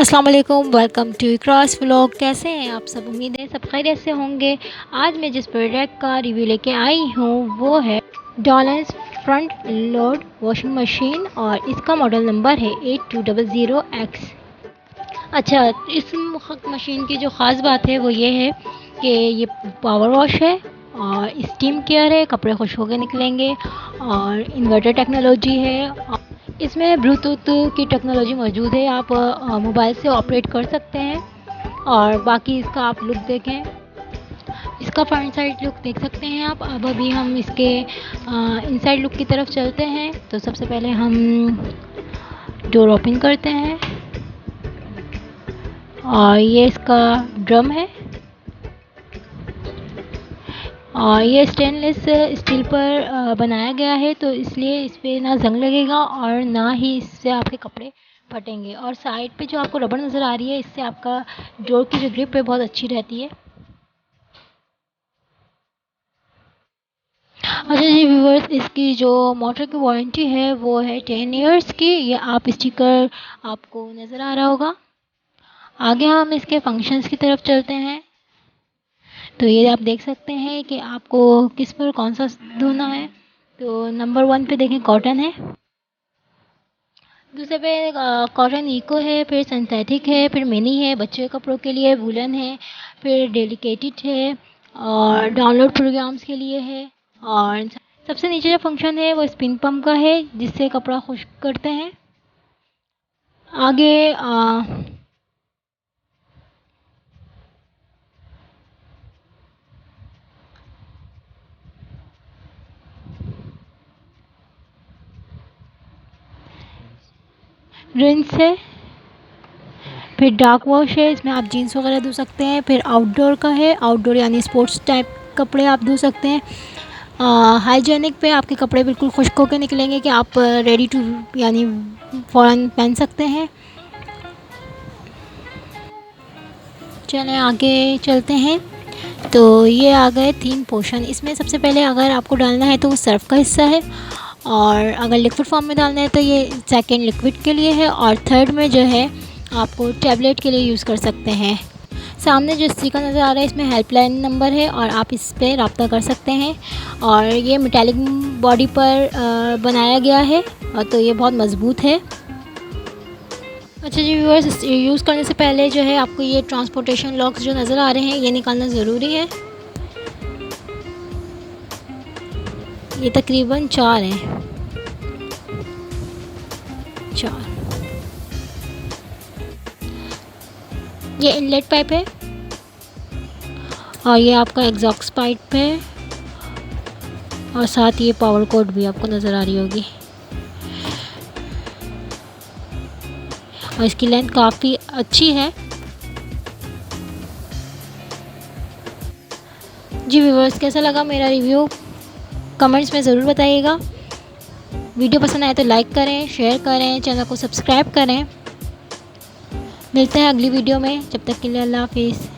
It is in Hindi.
अस्सलाम वालेकुम, वेलकम टू क्रॉस व्लॉग। कैसे हैं आप सब? उम्मीद है सब खैरियत से होंगे। आज मैं जिस प्रोडक्ट का रिव्यू लेके आई हूँ वो है dollars front load washing machine और इसका मॉडल नंबर है 8200X। अच्छा, इस मशीन की जो ख़ास बात है वो ये है कि ये पावर वॉश है और स्टीम केयर है, कपड़े खुश होकर निकलेंगे और इन्वर्टर टेक्नोलॉजी है। इसमें ब्लूटूथ की टेक्नोलॉजी मौजूद है, आप मोबाइल से ऑपरेट कर सकते हैं। और बाकी इसका आप लुक देखें, इसका फ्रंट साइड लुक देख सकते हैं आप। अब अभी हम इसके इनसाइड लुक की तरफ चलते हैं। तो सबसे पहले हम डोर ओपन करते हैं और ये इसका ड्रम है और ये स्टेनलेस स्टील पर बनाया गया है, तो इसलिए इस पर ना जंग लगेगा और ना ही इससे आपके कपड़े फटेंगे। और साइड पे जो आपको रबड़ नज़र आ रही है, इससे आपका डोर की जो ग्रिप है बहुत अच्छी रहती है। अच्छा जी व्यूअर्स, इसकी जो मोटर की वारंटी है वो है 10 ईयर्स की। ये आप स्टिकर आपको नज़र आ रहा होगा। आगे हम इसके फंक्शंस की तरफ चलते हैं। तो ये आप देख सकते हैं कि आपको किस पर कौन सा धोना है। तो नंबर 1 पे देखें कॉटन है, दूसरे पे कॉटन इको है, फिर सिंथेटिक है, फिर मिनी है, बच्चे के कपड़ों के लिए वुलन है, फिर डेलिकेटेड है और डाउनलोड प्रोग्राम्स के लिए है। और सबसे नीचे जो फंक्शन है वो स्पिन पंप का है, जिससे कपड़ा खुश्क करते हैं। आगे रिंस है, फिर डार्क वॉश है, इसमें आप जीन्स वगैरह धो सकते हैं। फिर आउटडोर का है, आउटडोर यानी स्पोर्ट्स टाइप कपड़े आप धो सकते हैं। हाइजेनिक पे आपके कपड़े बिल्कुल खुश्क होकर निकलेंगे कि आप रेडी टू यानी फ़ौरन पहन सकते हैं। चलें आगे चलते हैं। तो ये आ गए 3 पोर्शन। इसमें सबसे पहले अगर आपको डालना है तो वो सर्फ का हिस्सा है, और अगर लिक्विड फॉर्म में डालना है तो ये सेकंड लिक्विड के लिए है, और थर्ड में जो है आपको टैबलेट के लिए यूज़ कर सकते हैं। सामने जो स्टिकर नज़र आ रहा है इसमें हेल्पलाइन नंबर है और आप इस पर रब्ता कर सकते हैं। और ये मेटालिक बॉडी पर बनाया गया है और तो ये बहुत मज़बूत है। अच्छा जी व्यूअर्स, यूज़ करने से पहले जो है आपको ये ट्रांसपोर्टेशन लॉक्स जो नज़र आ रहे हैं ये निकालना ज़रूरी है। ये तकरीबन 4 हैं, 4। ये इनलेट पाइप है और ये आपका एग्जॉस्ट पाइप है, और साथ ये पावर कोड भी आपको नज़र आ रही होगी। और इसकी लेंथ काफ़ी अच्छी है। जी व्यूअर्स, कैसा लगा मेरा रिव्यू कमेंट्स में ज़रूर बताइएगा। वीडियो पसंद आए तो लाइक करें, शेयर करें, चैनल को सब्सक्राइब करें। मिलते हैं अगली वीडियो में, जब तक के लिए अल्लाह हाफिज़।